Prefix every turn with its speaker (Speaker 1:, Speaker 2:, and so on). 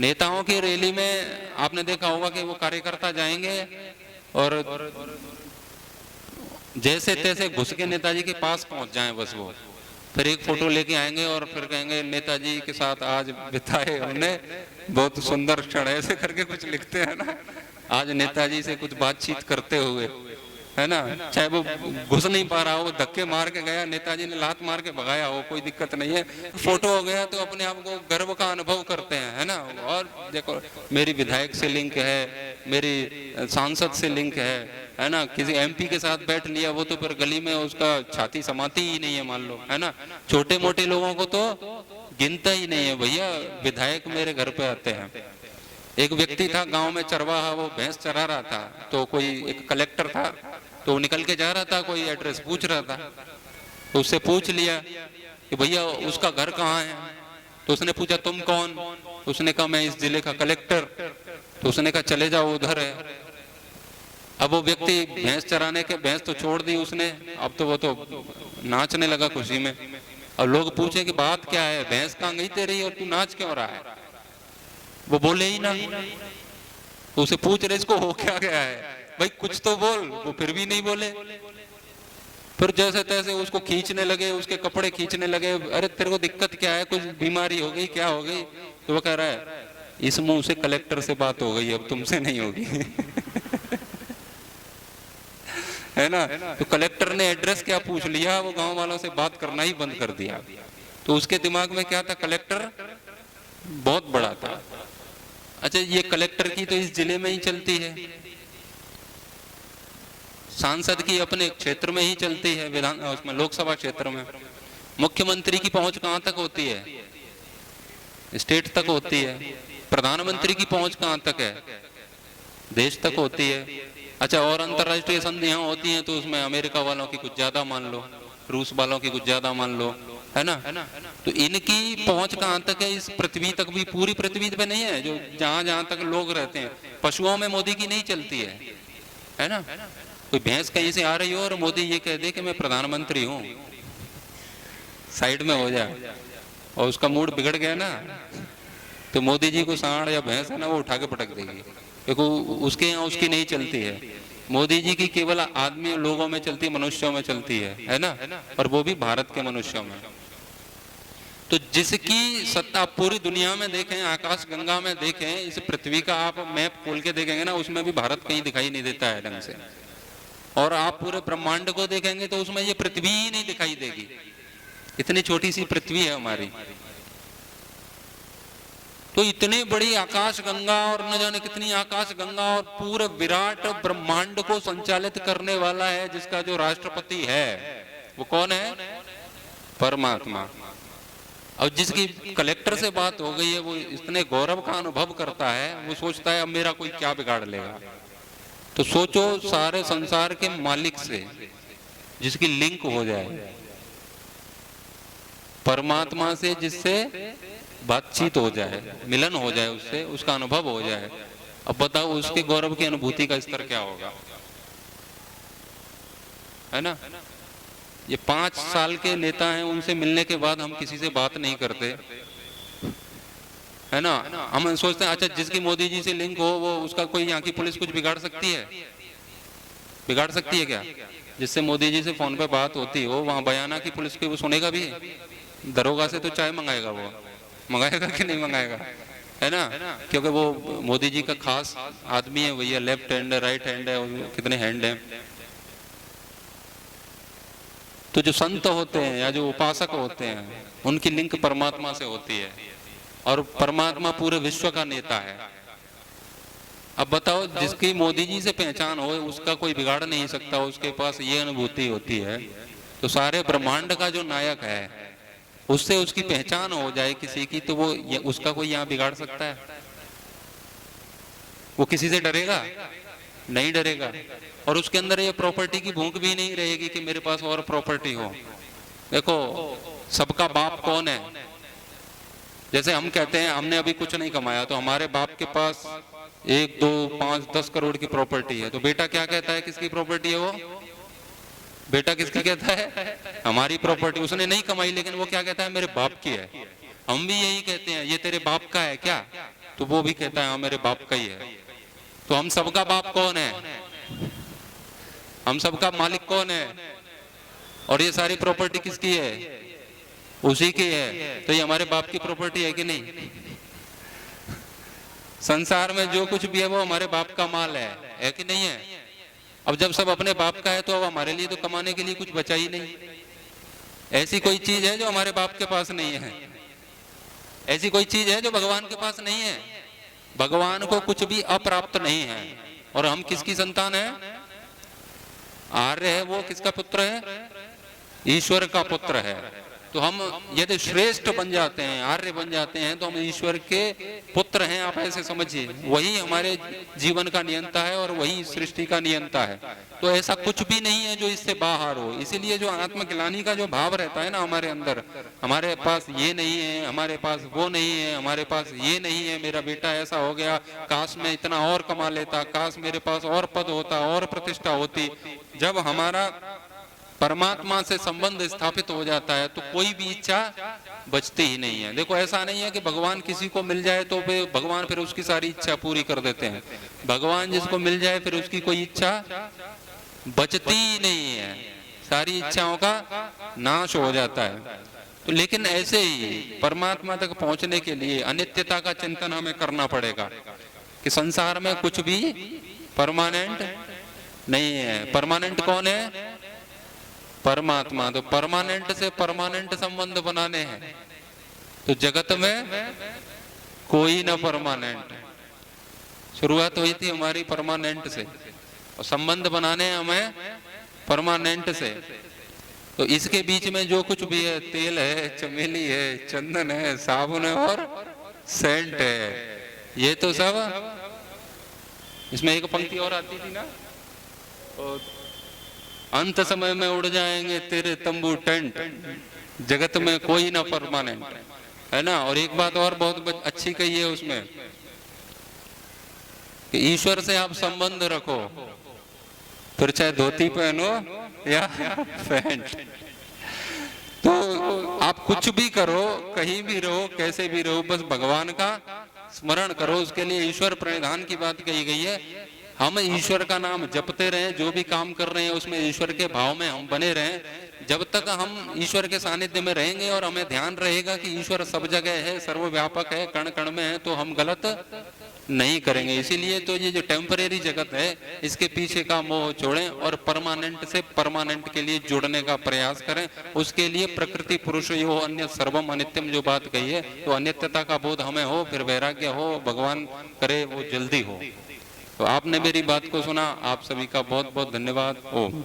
Speaker 1: नेताओं की रैली में आपने देखा होगा कि वो कार्यकर्ता जाएंगे और जैसे तैसे घुस के नेताजी के पास पहुंच जाएं, बस वो फिर एक फोटो लेके आएंगे और फिर कहेंगे नेताजी के साथ आज बिताए हमने बहुत सुंदर क्षण, ऐसे करके कुछ लिखते हैं ना, आज नेताजी से कुछ बातचीत करते हुए, है ना। चाहे वो घुस नहीं पा रहा हो, वो धक्के मार के गया, नेताजी ने लात मार के भगाया हो, कोई दिक्कत नहीं है, फोटो हो गया तो अपने आप को गर्व का अनुभव करते हैं, है ना। और देखो मेरी विधायक से लिंक है, मेरी सांसद से लिंक है ना। किसी एमपी के साथ बैठ लिया, वो तो फिर गली में उसका छाती समाती ही नहीं है, मान लो, है ना। छोटे मोटे लोगों को तो गिनता ही नहीं है, भैया विधायक मेरे घर पे आते हैं। एक व्यक्ति था गांव में चरवाहा, वो भैंस चरा रहा था, तो कोई एक कलेक्टर था, तो निकल के जा रहा था, कोई एड्रेस पूछ रहा था, तो उससे पूछ लिया कि भैया उसका घर कहाँ है। तो उसने पूछा तुम कौन, तो उसने कहा मैं इस जिले का कलेक्टर। तो उसने कहा चले जाओ उधर है। अब वो व्यक्ति भैंस चराने के, भैंस तो छोड़ दी उसने, अब तो वो तो नाचने लगा खुशी में। और लोग पूछे कि बात क्या है, भैंस कहाँ गई तेरी और तू नाच क्यों रहा है। वो बोले ही ना। तो उसे पूछ रहे इसको हो क्या गया है, भाई कुछ तो बोल। वो फिर भी नहीं बोले। फिर जैसे तैसे उसको खींचने लगे, उसके कपड़े खींचने लगे, अरे तेरे को दिक्कत क्या है, कुछ बीमारी हो गई, क्या हो गई। तो वो कह रहा है इस मुंह से कलेक्टर से बात हो गई, अब तुमसे नहीं होगी। है ना। तो कलेक्टर ने एड्रेस क्या पूछ लिया, वो गांव वालों से बात करना ही बंद कर दिया। तो उसके दिमाग में क्या था, कलेक्टर बहुत बड़ा था। अच्छा ये कलेक्टर की तो इस जिले में ही चलती है, सांसद की अपने क्षेत्र में ही चलती है, विधान उसमें लोकसभा क्षेत्र में। मुख्यमंत्री की पहुंच कहां तक होती है, स्टेट तक होती है। प्रधानमंत्री की पहुंच कहां तक है, देश तक होती है। अच्छा और अंतरराष्ट्रीय संधियां होती हैं तो उसमें अमेरिका वालों की कुछ ज्यादा मान लो, रूस वालों की कुछ ज्यादा मान लो, है ना। तो इनकी पहुंच कहां तक है, इस पृथ्वी तक भी, पूरी पृथ्वी पे नहीं है, जो जहां जहां तक लोग रहते हैं। पशुओं में मोदी की नहीं चलती है ना। कोई भैंस कहीं से आ रही हो और मोदी ये कह दे कि मैं प्रधानमंत्री हूं, साइड में हो जाए, और उसका मूड बिगड़ गया ना, तो मोदी जी को सांड या भैंस है ना वो उठा के पटक देगी। देखो उसके यहाँ उसकी नहीं चलती है, मोदी जी की केवल आदमी लोगों में चलती, मनुष्यों में चलती है ना। और वो भी भारत के मनुष्यों में। तो जिसकी सत्ता पूरी दुनिया में देखें, आकाश गंगा में देखें, इस पृथ्वी का आप मैप खोल के देखेंगे ना, उसमें भी भारत कहीं दिखाई नहीं देता है ढंग से। और आप पूरे ब्रह्मांड को देखेंगे तो उसमें ये पृथ्वी ही नहीं दिखाई देगी, इतनी छोटी सी पृथ्वी है हमारी। तो इतनी बड़ी आकाश गंगा और न जाने कितनी आकाश गंगा और पूरे विराट ब्रह्मांड को संचालित करने वाला है जिसका जो राष्ट्रपति है वो कौन है, परमात्मा। और जिसकी कलेक्टर से बात हो गई है वो इतने गौरव का अनुभव करता है, वो सोचता है अब मेरा कोई क्या बिगाड़ लेगा। तो सोचो सारे संसार के मालिक से जिसकी लिंक हो जाए, परमात्मा से जिससे बातचीत हो जाए, मिलन हो जाए, उससे उसका अनुभव हो जाए। अब बताओ उसके गौरव की अनुभूति का स्तर क्या होगा, है ना। ये 5 साल के नेता हैं, उनसे मिलने के बाद हम किसी से बात नहीं करते, है ना। हम सोचते हैं अच्छा जिसकी मोदी जी से लिंक हो वो, उसका कोई यहाँ की पुलिस कुछ बिगाड़ सकती है, बिगाड़ सकती है क्या। जिससे मोदी जी से फोन पे बात होती हो, वहां बयाना की पुलिस की वो सुनेगा भी, दरोगा से तो चाय मंगाएगा, वो मंगाएगा कि नहीं मंगाएगा, है ना। क्योंकि वो मोदी जी का खास आदमी है, भैया लेफ्ट हैंड है, राइट हैंड है, कितने हैंड है। तो जो संत होते हैं या जो उपासक होते हैं उनकी लिंक परमात्मा से होती है, और परमात्मा पूरे विश्व का नेता है। अब बताओ जिसकी मोदी जी से पहचान हो उसका कोई बिगाड़ नहीं सकता, उसके पास ये अनुभूति होती है, तो सारे ब्रह्मांड का जो नायक है उससे उसकी पहचान हो जाए किसी की, तो वो उसका कोई यहाँ बिगाड़ सकता है, वो किसी से डरेगा नहीं, डरेगा। और उसके अंदर ये प्रॉपर्टी की भूख भी नहीं रहेगी कि मेरे पास और प्रॉपर्टी हो। देखो सबका बाप कौन है, जैसे हम कहते हैं हमने अभी कुछ नहीं कमाया, तो हमारे बाप के पास 1, 2, 5, 10 करोड़ की प्रॉपर्टी है, तो बेटा क्या कहता है किसकी प्रॉपर्टी है वो, बेटा किसकी कहता है, हमारी प्रॉपर्टी। उसने नहीं कमाई लेकिन वो क्या कहता है, मेरे बाप की है। हम भी यही कहते हैं ये तेरे बाप का है क्या, तो वो भी कहता है हाँ मेरे बाप का ही है। तो हम सबका बाप कौन है? हम सबका मालिक कौन है? और ये सारी प्रॉपर्टी किसकी है? उसी की है। तो ये हमारे बाप की प्रॉपर्टी है कि नहीं? संसार में जो कुछ भी है वो हमारे बाप का माल है कि नहीं है? अब जब सब अपने बाप का है तो अब हमारे लिए तो कमाने के लिए कुछ बचा ही नहीं। ऐसी कोई चीज है जो हमारे बाप के पास नहीं है? ऐसी कोई चीज है जो भगवान के पास नहीं है? भगवान को कुछ भी अप्राप्त नहीं है। और हम किसकी संतान है? आर्य है वो किसका पुत्र है? ईश्वर का पुत्र है। तो हम यदि श्रेष्ठ बन जाते हैं, आर्य बन जाते हैं, तो हम ईश्वर के पुत्र हैं, आप ऐसे समझिए। वही हमारे जीवन का नियंता है और वही सृष्टि का नियंता है। तो ऐसा कुछ भी नहीं है जो इससे बाहर हो। इसीलिए जो आत्मग्लानि का जो भाव रहता है ना हमारे अंदर, हमारे पास ये नहीं है, हमारे पास वो नहीं है, हमारे पास ये नहीं है, मेरा बेटा ऐसा हो गया, काश मैं इतना और कमा लेता, काश मेरे पास और पद होता, और प्रतिष्ठा होती। जब हमारा परमात्मा से संबंध स्थापित हो जाता है तो कोई भी इच्छा बचती ही नहीं है। देखो ऐसा नहीं है कि भगवान किसी को मिल जाए तो भगवान फिर उसकी सारी इच्छा पूरी कर देते हैं। भगवान जिसको मिल जाए फिर उसकी कोई इच्छा बचती ही नहीं है, सारी इच्छाओं का नाश हो जाता है। तो लेकिन ऐसे ही परमात्मा तक पहुंचने के लिए अनित्यता का चिंतन हमें करना पड़ेगा कि संसार में कुछ भी परमानेंट नहीं है। परमानेंट कौन है? परमात्मा। तो परमानेंट से परमानेंट संबंध बनाने हैं तो जगत में कोई ना परमानेंट। शुरुआत हुई थी हमारी परमानेंट से और संबंध बनाने हैं हमें परमानेंट से। तो इसके बीच में जो कुछ भी है, तेल है, चमेली है, चंदन है, साबुन है और सेंट है, ये तो सब इसमें एक पंक्ति और आती थी ना, और अंत समय में उड़ जाएंगे तेरे तंबू टेंट, जगत में कोई ना परमानेंट, है ना। और एक बात और बहुत अच्छी कही है उसमें कि ईश्वर से आप संबंध रखो, फिर चाहे धोती पहनो या पैंट। तो आप कुछ भी करो, कहीं भी रहो, कैसे भी रहो, बस भगवान का स्मरण करो। उसके लिए ईश्वर प्रणिधान की बात कही गई है। हम ईश्वर का नाम जपते रहें, जो भी काम कर रहे हैं उसमें ईश्वर के भाव में हम बने रहें। जब तक हम ईश्वर के सानिध्य में रहेंगे और हमें ध्यान रहेगा कि ईश्वर सब जगह है, सर्वव्यापक है, कण कण में है, तो हम गलत नहीं करेंगे। इसीलिए तो ये जो टेम्परेरी जगत है इसके पीछे का मोह छोड़ें और परमानेंट से परमानेंट के लिए जुड़ने का प्रयास करें। उसके लिए प्रकृति पुरुष यो अन्य सर्वम अनित्यम जो बात कही है, तो अनित्यता का बोध हमें हो, फिर वैराग्य हो, भगवान करे वो जल्दी हो। तो आपने मेरी बात को सुना, आप सभी का बहुत बहुत धन्यवाद। ओम।